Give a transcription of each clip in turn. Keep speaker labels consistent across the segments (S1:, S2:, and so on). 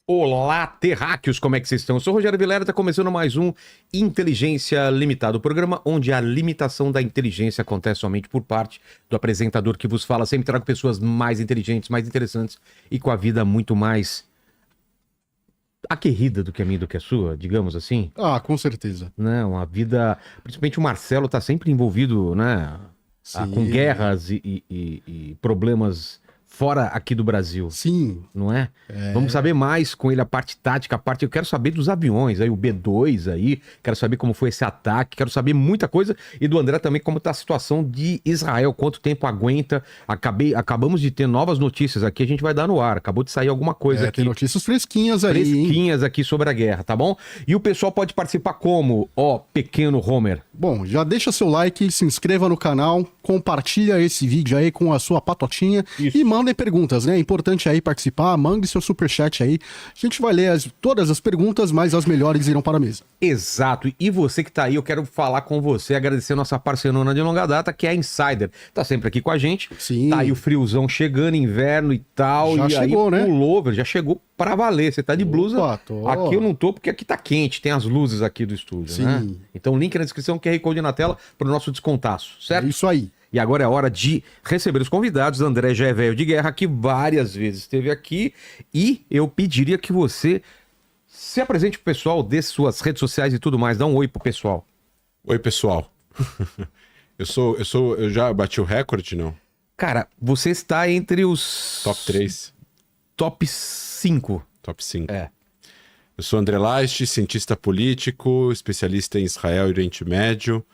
S1: Olá, terráqueos, como é que vocês estão? Eu sou o Rogério Vilera, está começando mais um Inteligência Limitada, o programa onde a limitação da inteligência acontece somente por parte do apresentador que vos fala. Sempre trago pessoas mais inteligentes, mais interessantes e com a vida muito mais aquerrida do que a minha e do que a sua, digamos assim.
S2: Ah, com certeza.
S1: Não, a vida... Principalmente o Marcelo está sempre envolvido, né? Com
S2: Sim.
S1: guerras e problemas fora aqui do Brasil.
S2: Sim.
S1: Não é? Vamos saber mais com ele a parte tática, a parte. Eu quero saber dos aviões, aí o B2 aí, quero saber como foi esse ataque, quero saber muita coisa. E do André também, como tá a situação de Israel, quanto tempo aguenta. Acabamos de ter novas notícias aqui, a gente vai dar no ar. Acabou de sair alguma coisa aqui.
S2: Tem notícias fresquinhas aí.
S1: Fresquinhas aqui sobre a guerra, tá bom? E o pessoal pode participar como? Ó, pequeno Homer.
S2: Bom, já deixa seu like, se inscreva no canal, compartilha esse vídeo aí com a sua patotinha e mandem perguntas, né? É importante aí participar, mande seu superchat aí. A gente vai ler todas as perguntas, mas as melhores irão para a mesa.
S1: Exato. E você que tá aí, eu quero falar com você, agradecer a nossa parcerona de longa data, que é a Insider. Tá sempre aqui com a gente.
S2: Sim.
S1: Tá aí o friozão chegando, inverno e tal.
S2: Já
S1: e
S2: chegou,
S1: aí,
S2: né?
S1: Pullover, já chegou pra valer. Você tá de blusa.
S2: Opa, tô.
S1: Aqui eu não tô, porque aqui tá quente, tem as luzes aqui do estúdio,
S2: Sim.
S1: né? Então, link na descrição, QR Code na tela pro nosso descontaço, certo?
S2: É isso aí.
S1: E agora é hora de receber os convidados. André já é velho de guerra, que várias vezes esteve aqui. E eu pediria que você se apresente pro pessoal, dê suas redes sociais e tudo mais. Dá um oi pro pessoal.
S3: Oi, pessoal. Eu já bati o recorde, não?
S1: Cara, você está entre os...
S3: Top 3.
S1: Top 5.
S3: Top 5.
S1: É.
S3: Eu sou André Leist, cientista político, especialista em Israel e Oriente Médio,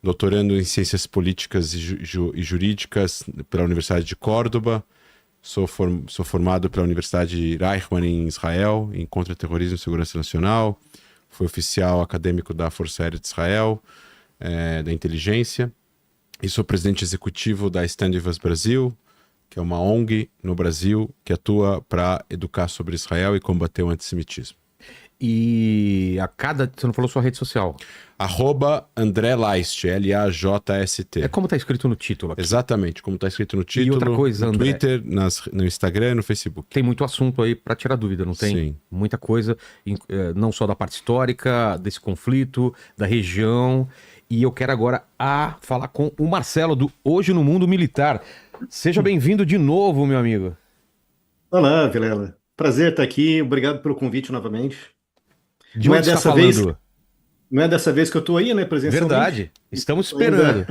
S3: doutorando em Ciências Políticas e Jurídicas pela Universidade de Córdoba. Sou formado pela Universidade Reichmann em Israel, em Contra-Terrorismo e Segurança Nacional. Fui oficial acadêmico da Força Aérea de Israel, da inteligência. E sou presidente executivo da Stand With Us Brasil, que é uma ONG no Brasil que atua para educar sobre Israel e combater o antissemitismo.
S1: E você não falou sua rede social.
S3: @André Leist, L-A-J-S-T.
S1: É como tá escrito no título aqui.
S3: Exatamente, como tá escrito no título.
S1: E outra coisa,
S3: no
S1: André,
S3: Twitter, no Instagram e no Facebook.
S1: tem muito assunto aí pra tirar dúvida, não tem?
S3: Sim.
S1: Muita coisa, não só da parte histórica, desse conflito, da região. E eu quero agora falar com o Marcelo, do Hoje no Mundo Militar. Seja bem-vindo de novo, meu amigo.
S4: Olá, Vilela. Prazer estar aqui. Obrigado pelo convite novamente.
S1: De
S4: Não é
S1: onde você
S4: dessa
S1: tá
S4: vez,
S1: falando?
S4: não é dessa vez que eu estou aí, né, presencialmente?
S1: Verdade. Estamos esperando.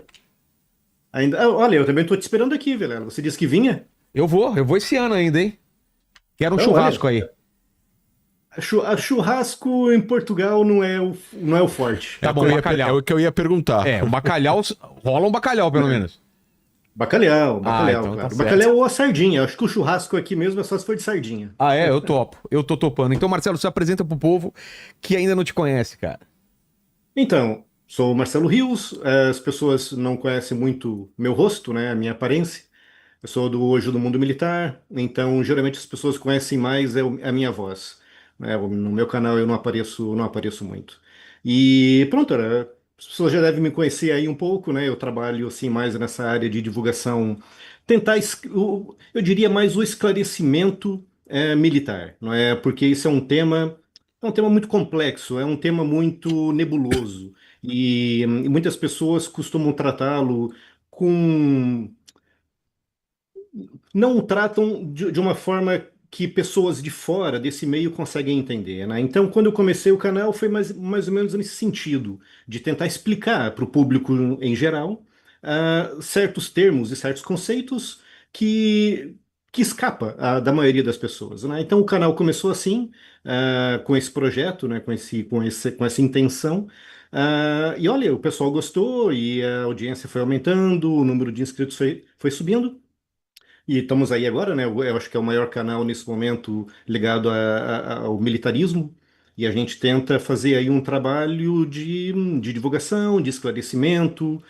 S4: Olha, eu também estou te esperando aqui, Vilela. Você disse que vinha?
S1: Eu vou esse ano ainda, hein? Quero um
S4: Então,
S1: churrasco
S4: olha,
S1: aí.
S4: Churrasco em Portugal não é o forte.
S1: Tá bom,
S3: É
S1: bacalhau.
S3: o que eu ia perguntar.
S1: É, o bacalhau, rola um bacalhau, pelo menos.
S4: Bacalhau,
S1: então
S4: claro.
S1: tá certo.
S4: Bacalhau ou a sardinha. Acho que o churrasco aqui mesmo é só se for de sardinha.
S1: Ah, é? Eu topo. Eu tô topando. Então, Marcelo, se apresenta pro povo que ainda não te conhece, cara.
S4: Então, sou o Marcelo Rios. As pessoas não conhecem muito meu rosto, né, a minha aparência. Eu sou do Hoje do Mundo Militar, então geralmente as pessoas conhecem mais a minha voz, né? No meu canal eu não apareço muito. E pronto, as pessoas já devem me conhecer aí um pouco, né? Eu trabalho assim mais nessa área de divulgação, eu diria mais o esclarecimento militar, não é? Porque isso é um tema muito complexo, é um tema muito nebuloso e muitas pessoas costumam tratá-lo com não o tratam de uma forma que pessoas de fora desse meio conseguem entender, né? Então, quando eu comecei o canal, foi mais ou menos nesse sentido, de tentar explicar para o público em geral certos termos e certos conceitos que escapa da maioria das pessoas, né? Então, o canal começou assim, com esse projeto, né? Com essa intenção. E olha, o pessoal gostou e a audiência foi aumentando, o número de inscritos foi subindo. E estamos aí agora, né? Eu acho que é o maior canal nesse momento ligado ao militarismo. E a gente tenta fazer aí um trabalho de divulgação, de esclarecimento,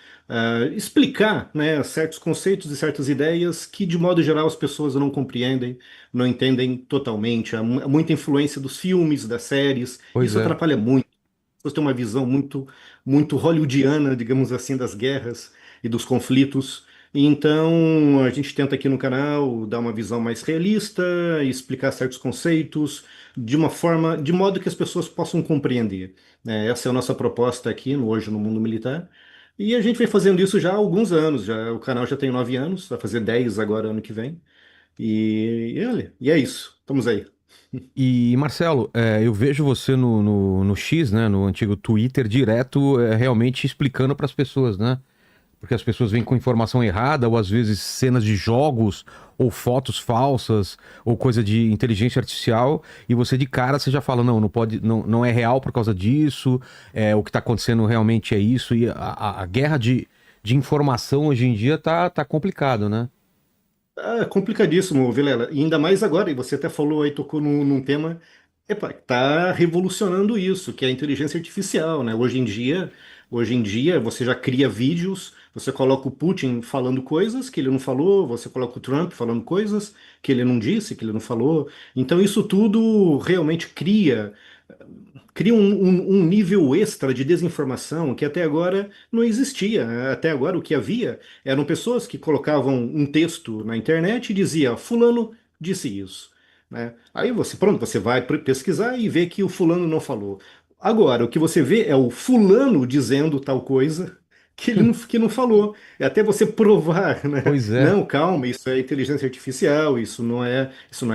S4: explicar, né, certos conceitos e certas ideias que, de modo geral, as pessoas não compreendem, não entendem totalmente. Há muita influência dos filmes, das séries.
S1: Pois
S4: Isso
S1: é.
S4: atrapalha muito. As pessoas têm uma visão muito, muito hollywoodiana, digamos assim, das guerras e dos conflitos. Então, a gente tenta aqui no canal dar uma visão mais realista, explicar certos conceitos de uma forma, de modo que as pessoas possam compreender, né? Essa é a nossa proposta aqui no Hoje no Mundo Militar. E a gente vem fazendo isso já há alguns anos. Já, o canal já tem 9 anos, vai fazer 10 agora ano que vem. E olha, e é isso. Estamos aí.
S1: E, Marcelo, eu vejo você no X, né, no antigo Twitter, direto, realmente explicando para as pessoas, né? Porque as pessoas vêm com informação errada, ou às vezes cenas de jogos, ou fotos falsas, ou coisa de inteligência artificial, e você de cara você já fala, não, não pode, não é real por causa disso, o que está acontecendo realmente é isso, e a guerra de informação hoje em dia tá complicado, né?
S4: É complicadíssimo, Vilela. E ainda mais agora, e você até falou aí, tocou num tema, tá revolucionando isso, que é a inteligência artificial, né? Hoje em dia você já cria vídeos, você coloca o Putin falando coisas que ele não falou, você coloca o Trump falando coisas que ele não disse, que ele não falou. Então isso tudo realmente cria um nível extra de desinformação que até agora não existia. Até agora o que havia eram pessoas que colocavam um texto na internet e dizia, fulano disse isso, né? Aí você vai pesquisar e vê que o fulano não falou. Agora, o que você vê é o fulano dizendo tal coisa que não falou. É até você provar, né?
S1: Pois é,
S4: Não, calma, isso é inteligência artificial, isso não é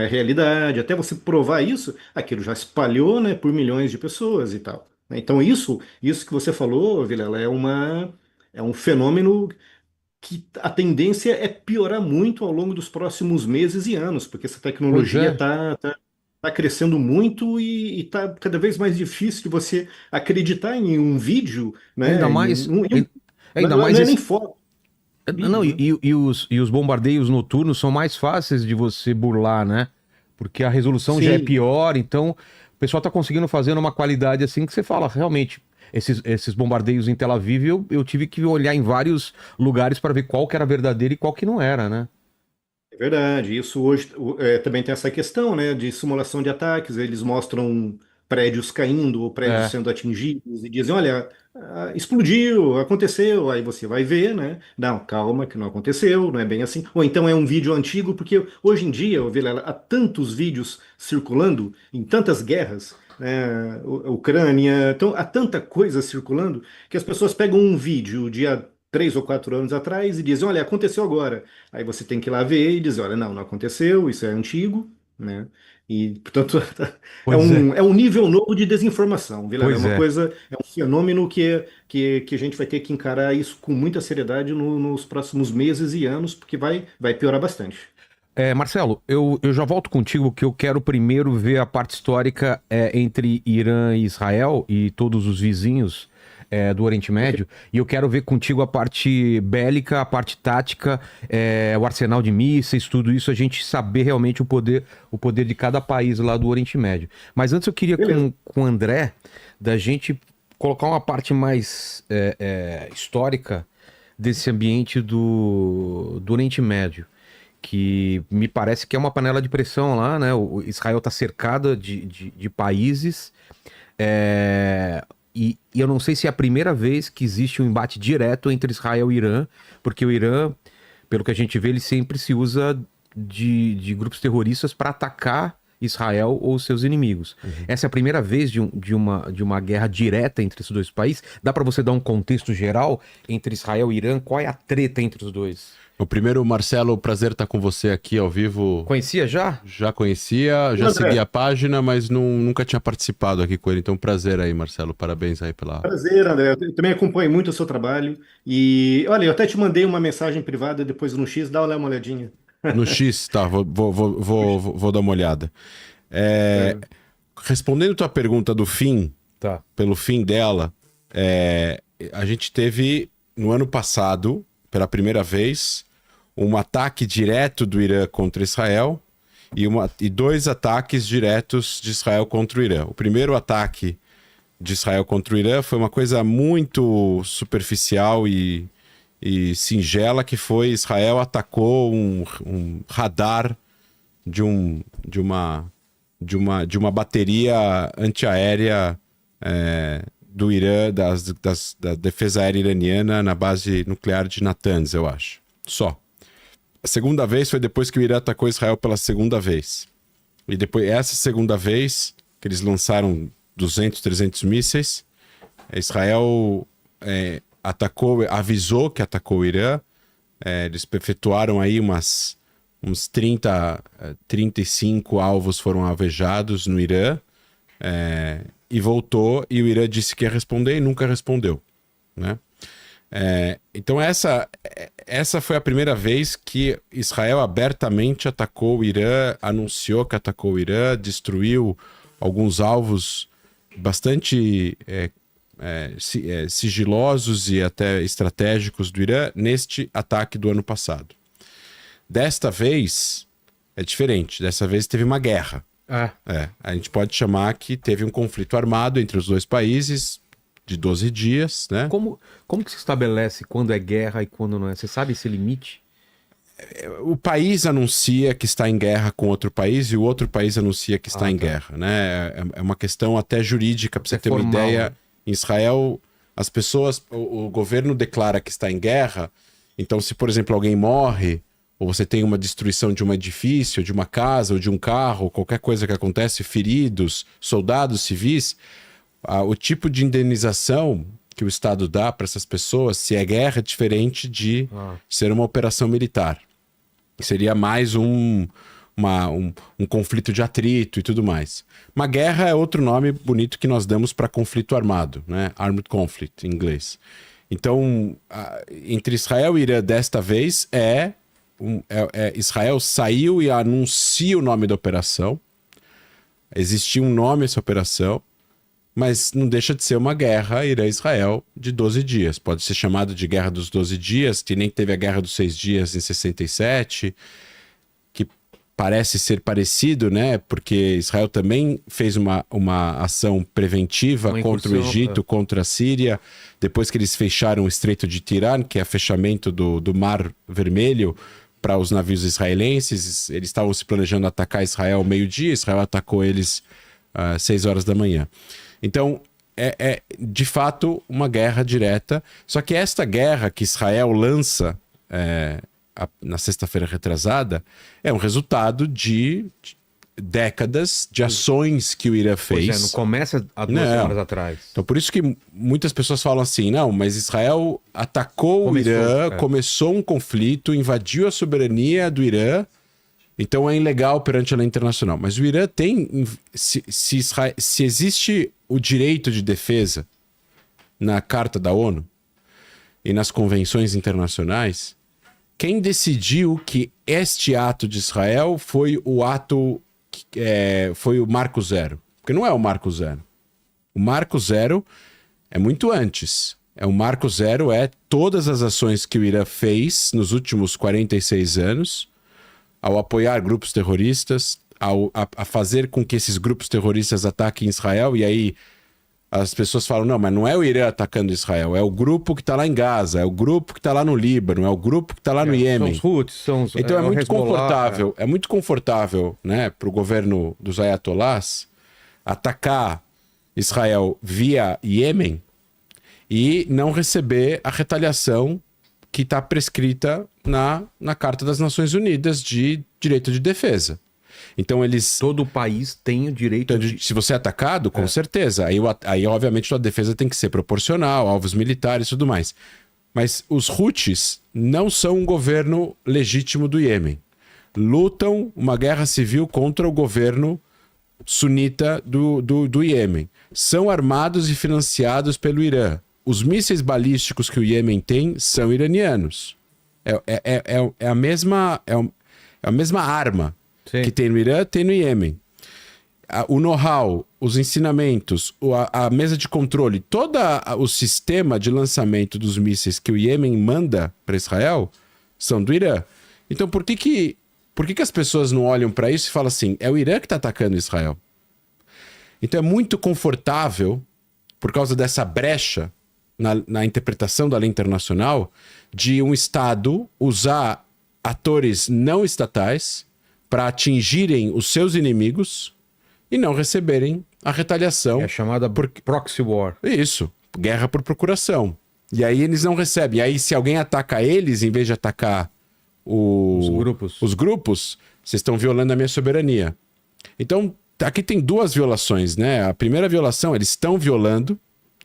S4: realidade. Até você provar isso, aquilo já espalhou, né, por milhões de pessoas e tal. Então isso que você falou, Vilela, é um fenômeno que a tendência é piorar muito ao longo dos próximos meses e anos, porque essa
S1: pois
S4: tecnologia
S1: é.
S4: tá crescendo muito e está cada vez mais difícil de você acreditar em um vídeo,
S1: Ainda
S4: né?
S1: mais,
S4: Não,
S1: ainda
S4: não é
S1: mais
S4: não é nem
S1: esse.
S4: foto,
S1: Não,
S4: vídeo, né?
S1: os bombardeios noturnos são mais fáceis de você burlar, né? Porque a resolução já é
S4: Sim,
S1: pior, então o pessoal tá conseguindo fazer numa qualidade assim que você fala, realmente, esses bombardeios em Tel Aviv, eu tive que olhar em vários lugares para ver qual que era verdadeiro e qual que não era, né?
S4: é verdade. Isso hoje também tem essa questão, né, de simulação de ataques. Eles mostram prédios caindo ou prédios
S1: É,
S4: sendo atingidos e dizem, olha, explodiu, aconteceu. Aí você vai ver, né? Não, calma, que não aconteceu, não é bem assim. Ou então é um vídeo antigo, porque hoje em dia, ô Vilela, há tantos vídeos circulando em tantas guerras, né, Ucrânia, então há tanta coisa circulando que as pessoas pegam um vídeo de há 3 ou 4 anos atrás e dizem, olha, aconteceu agora. Aí você tem que ir lá ver e dizer, olha, não aconteceu, isso é antigo, né? E, portanto, é
S1: pois é,
S4: um, é um nível novo de desinformação, Vilela. É
S1: pois
S4: uma
S1: é.
S4: coisa, é um fenômeno que a gente vai ter que encarar isso com muita seriedade nos próximos meses e anos, porque vai piorar bastante.
S1: Marcelo, eu já volto contigo que eu quero primeiro ver a parte histórica entre Irã e Israel e todos os vizinhos do Oriente Médio, e eu quero ver contigo a parte bélica, a parte tática, o arsenal de mísseis, tudo isso, a gente saber realmente o poder de cada país lá do Oriente Médio. Mas antes eu queria
S4: Beleza.
S1: com o André, da gente colocar uma parte mais histórica desse ambiente do Oriente Médio, que me parece que é uma panela de pressão lá, né? O Israel está cercado de países, e eu não sei se é a primeira vez que existe um embate direto entre Israel e Irã, porque o Irã, pelo que a gente vê, ele sempre se usa de grupos terroristas para atacar Israel ou seus inimigos. Essa é a primeira vez de uma guerra direta entre esses dois países. Dá para você dar um contexto geral entre Israel e Irã? Qual é a treta entre os dois?
S3: O primeiro, Marcelo, prazer estar com você aqui ao vivo.
S1: Conhecia já?
S3: Já conhecia, já
S4: André,
S3: segui a página, mas nunca tinha participado aqui com ele. Então, prazer aí, Marcelo. Parabéns aí pela.
S4: prazer, André. Eu também acompanho muito o seu trabalho. E olha, eu até te mandei uma mensagem privada depois no X, dá uma olhadinha.
S3: No X, tá, vou dar uma olhada. É,
S4: É,
S3: respondendo tua pergunta do fim,
S1: Tá.
S3: pelo fim dela, a gente teve no ano passado, pela primeira vez, um ataque direto do Irã contra Israel e dois ataques diretos de Israel contra o Irã. O primeiro ataque de Israel contra o Irã foi uma coisa muito superficial e singela, que foi Israel atacou um radar de uma bateria antiaérea do Irã, da defesa aérea iraniana na base nuclear de Natanz, eu acho. Só. A segunda vez foi depois que o Irã atacou Israel pela segunda vez. E depois, essa segunda vez, que eles lançaram 200, 300 mísseis, Israel avisou que atacou o Irã. Eles efetuaram aí uns 35 alvos foram alvejados no Irã. E voltou, e o Irã disse que ia responder e nunca respondeu, né? Então essa foi a primeira vez que Israel abertamente atacou o Irã, anunciou que atacou o Irã, destruiu alguns alvos bastante sigilosos e até estratégicos do Irã neste ataque do ano passado. Desta vez é diferente, dessa vez teve uma guerra. A gente pode chamar que teve um conflito armado entre os dois países de 12 dias, né?
S1: Como que se estabelece quando é guerra e quando não é? Você sabe esse limite?
S3: O país anuncia que está em guerra com outro país e o outro país anuncia que está em guerra, né? É uma questão até jurídica, para você ter
S1: formal,
S3: uma ideia.
S1: né?
S3: Em Israel, as pessoas, o governo declara que está em guerra. Então, se, por exemplo, alguém morre, ou você tem uma destruição de um edifício, de uma casa, ou de um carro, qualquer coisa que acontece, feridos, soldados civis, o tipo de indenização que o Estado dá para essas pessoas, se é guerra, é diferente de ser uma operação militar. Seria mais um conflito de atrito e tudo mais. Uma guerra é outro nome bonito que nós damos para conflito armado, né? Armed conflict, em inglês. Então, entre Israel e Irã desta vez Israel saiu e anuncia o nome da operação. Existia um nome essa operação, mas não deixa de ser uma guerra Irã-Israel de 12 dias. Pode ser chamado de Guerra dos 12 Dias, que nem teve a Guerra dos 6 Dias em 67, que parece ser parecido, né? Porque Israel também fez uma ação preventiva contra o Egito, contra a Síria, depois que eles fecharam o Estreito de Tirã, que é fechamento do Mar Vermelho para os navios israelenses. Eles estavam se planejando atacar Israel ao meio-dia, Israel atacou eles às 6 horas da manhã. Então, é de fato uma guerra direta. Só que esta guerra que Israel lança na sexta-feira retrasada é um resultado de décadas de ações que o Irã fez.
S1: Pois não começa há 2 semanas atrás.
S3: Então, por isso que muitas pessoas falam assim, não, mas Israel atacou o Irã, começou um conflito, invadiu a soberania do Irã, então é ilegal perante a lei internacional. Mas o Irã tem... Se existe o direito de defesa na Carta da ONU e nas convenções internacionais, quem decidiu que este ato de Israel foi o ato... foi o Marco Zero? Porque não é o Marco Zero. O Marco Zero é muito antes. O Marco Zero é todas as ações que o Irã fez nos últimos 46 anos ao apoiar grupos terroristas, a fazer com que esses grupos terroristas ataquem Israel, e aí as pessoas falam, não, mas não é o Irã atacando Israel, é o grupo que está lá em Gaza, é o grupo que está lá no Líbano, é o grupo que está lá no Iêmen.
S1: São os Houthis,
S3: então é muito confortável, é muito confortável, né, para o governo dos ayatolás atacar Israel via Iêmen e não receber a retaliação que está prescrita na Carta das Nações Unidas de Direito de Defesa. Então eles...
S1: Todo país tem o direito de...
S3: Se você é atacado, com certeza. Aí, obviamente, sua defesa tem que ser proporcional, alvos militares e tudo mais. Mas os Houthis não são um governo legítimo do Iêmen. Lutam uma guerra civil contra o governo sunita do Iêmen. São armados e financiados pelo Irã. Os mísseis balísticos que o Iêmen tem são iranianos. É a mesma arma que tem no Irã, tem no Iêmen. O know-how, os ensinamentos, a mesa de controle, todo o sistema de lançamento dos mísseis que o Iêmen manda para Israel são do Irã. Então por que as pessoas não olham para isso e falam assim, é o Irã que está atacando Israel? Então é muito confortável, por causa dessa brecha na interpretação da lei internacional, de um Estado usar atores não estatais para atingirem os seus inimigos e não receberem a retaliação.
S1: É chamada proxy war.
S3: Isso, guerra por procuração. E aí eles não recebem. E aí se alguém ataca eles, em vez de atacar os grupos, vocês estão violando a minha soberania. Então, aqui tem duas violações, né? A primeira violação, eles estão violando,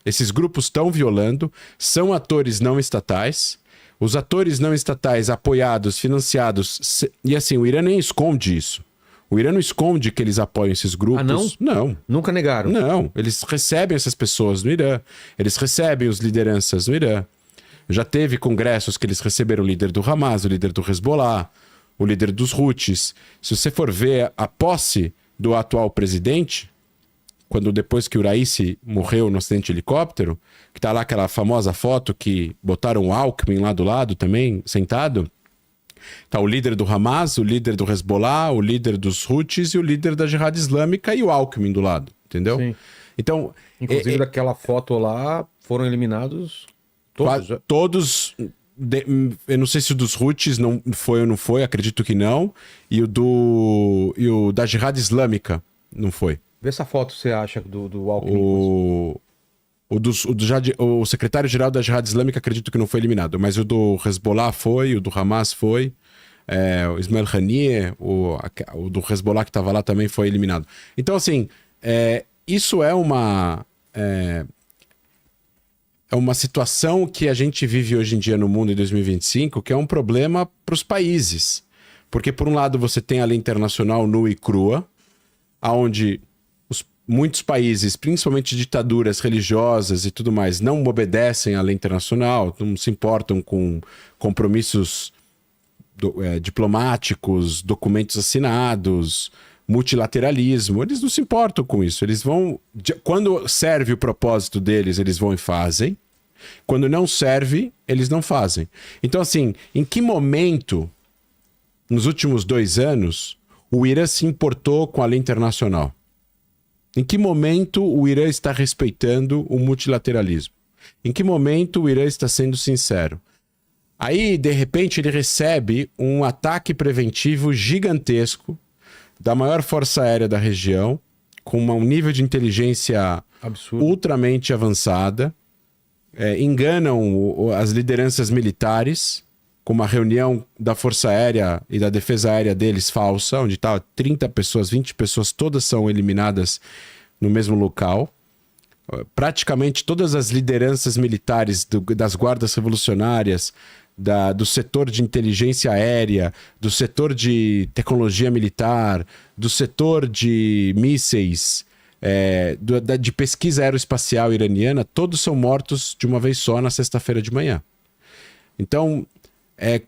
S3: esses grupos estão violando, são atores não estatais. Os atores não estatais apoiados, financiados, e assim, o Irã nem esconde isso. O Irã não esconde que eles apoiam esses grupos.
S1: Ah, não?
S3: Não.
S1: Nunca negaram?
S3: Não, eles recebem essas pessoas no Irã, eles recebem os lideranças no Irã. Já teve congressos que eles receberam o líder do Hamas, o líder do Hezbollah, o líder dos Houthis. Se você for ver a posse do atual presidente, quando depois que o Raisi morreu no acidente de helicóptero, que tá lá aquela famosa foto que botaram o Alckmin lá do lado também, sentado, tá o líder do Hamas, o líder do Hezbollah, o líder dos Houthis e o líder da Jihad Islâmica e o Alckmin do lado, entendeu?
S1: Sim.
S3: Então,
S1: Inclusive, daquela foto lá, foram eliminados todos.
S3: todos eu não sei se o dos Houthis não foi ou não foi, acredito que não, e o da Jihad Islâmica não foi.
S1: Vê essa foto você acha do Alckmin.
S3: O secretário-geral da Jihad Islâmica acredito que não foi eliminado, mas o do Hezbollah foi, o do Hamas foi, o Ismail Haniyeh, o do Hezbollah que estava lá também foi eliminado. Então, assim, isso é uma situação que a gente vive hoje em dia no mundo em 2025, que é um problema para os países. Porque, por um lado, você tem a lei internacional nua e crua, onde muitos países, principalmente ditaduras religiosas e tudo mais, não obedecem à lei internacional, não se importam com compromissos diplomáticos, documentos assinados, multilateralismo. Eles não se importam com isso. Eles vão... Quando serve o propósito deles, eles vão e fazem. Quando não serve, eles não fazem. Então, assim, em que momento, nos últimos 2 anos, o Irã se importou com a lei internacional? Em que momento o Irã está respeitando o multilateralismo? Em que momento o Irã está sendo sincero? Aí, de repente, ele recebe um ataque preventivo gigantesco da maior força aérea da região, com um nível de inteligência
S1: Absurdo.
S3: ultramente avançada, enganam as lideranças militares, com uma reunião da Força Aérea e da Defesa Aérea deles falsa, onde estava 30 pessoas, 20 pessoas, todas são eliminadas no mesmo local. Praticamente todas as lideranças militares das guardas revolucionárias, do setor de inteligência aérea, do setor de tecnologia militar, do setor de mísseis, de pesquisa aeroespacial iraniana, todos são mortos de uma vez só na sexta-feira de manhã. Então,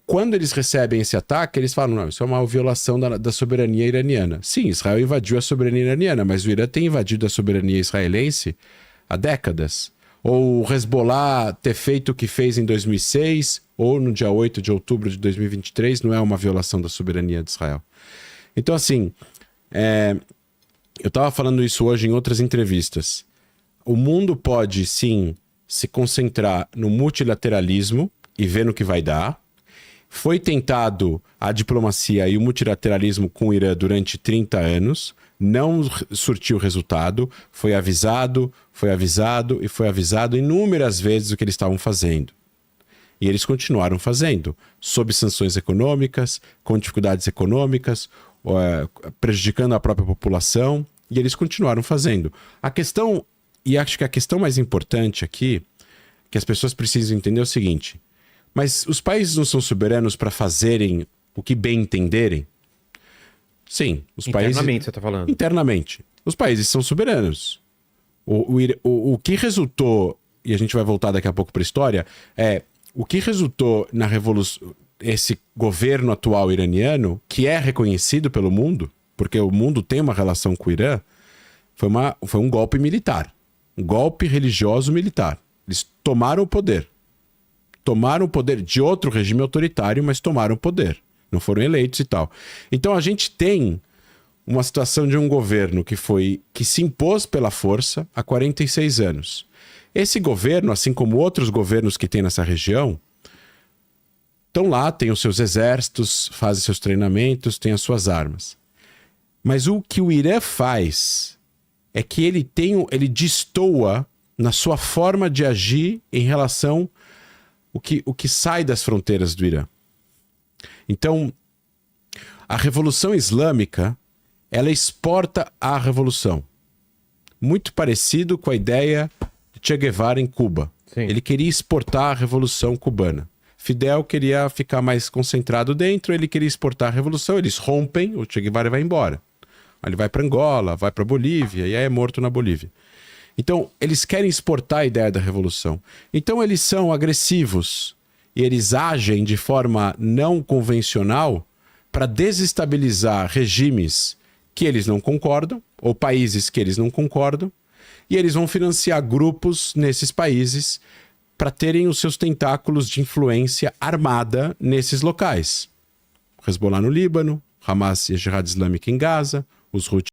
S3: quando eles recebem esse ataque, eles falam, não, isso é uma violação da soberania iraniana. Sim, Israel invadiu a soberania iraniana, mas o Irã tem invadido a soberania israelense há décadas. Ou o Hezbollah ter feito o que fez em 2006, ou no dia 8 de outubro de 2023, não é uma violação da soberania de Israel. Então, assim, eu estava falando isso hoje em outras entrevistas. O mundo pode, sim, se concentrar no multilateralismo e ver no que vai dar. Foi tentado a diplomacia e o multilateralismo com o Irã durante 30 anos, não surtiu resultado, foi avisado e foi avisado inúmeras vezes o que eles estavam fazendo. E eles continuaram fazendo, sob sanções econômicas, com dificuldades econômicas, prejudicando a própria população, e eles continuaram fazendo. A questão, e acho que a questão mais importante aqui, que as pessoas precisam entender é o seguinte: mas os países não são soberanos para fazerem o que bem entenderem? Sim, os países...
S1: Internamente, você está falando.
S3: Internamente. Os países são soberanos. O que resultou, e a gente vai voltar daqui a pouco para a história, o que resultou na revolução, esse governo atual iraniano, que é reconhecido pelo mundo, porque o mundo tem uma relação com o Irã, foi um golpe militar. Um golpe religioso militar. Eles tomaram o poder. Tomaram o poder de outro regime autoritário, mas tomaram o poder. Não foram eleitos e tal. Então a gente tem uma situação de um governo que se impôs pela força há 46 anos. Esse governo, assim como outros governos que tem nessa região, estão lá, têm os seus exércitos, fazem seus treinamentos, têm as suas armas. Mas o que o Irã faz é que ele destoa na sua forma de agir em relação o que sai das fronteiras do Irã. Então, a Revolução Islâmica, ela exporta a revolução. Muito parecido com a ideia de Che Guevara em Cuba.
S1: Sim.
S3: Ele queria exportar a Revolução Cubana. Fidel queria ficar mais concentrado dentro, ele queria exportar a revolução, eles rompem, o Che Guevara vai embora. Aí ele vai para Angola, vai para Bolívia, e aí é morto na Bolívia. Então, eles querem exportar a ideia da revolução. Então, eles são agressivos e eles agem de forma não convencional para desestabilizar regimes que eles não concordam, ou países que eles não concordam, e eles vão financiar grupos nesses países para terem os seus tentáculos de influência armada nesses locais. Hezbollah no Líbano, Hamas e a Jihad Islâmica em Gaza, os Houthis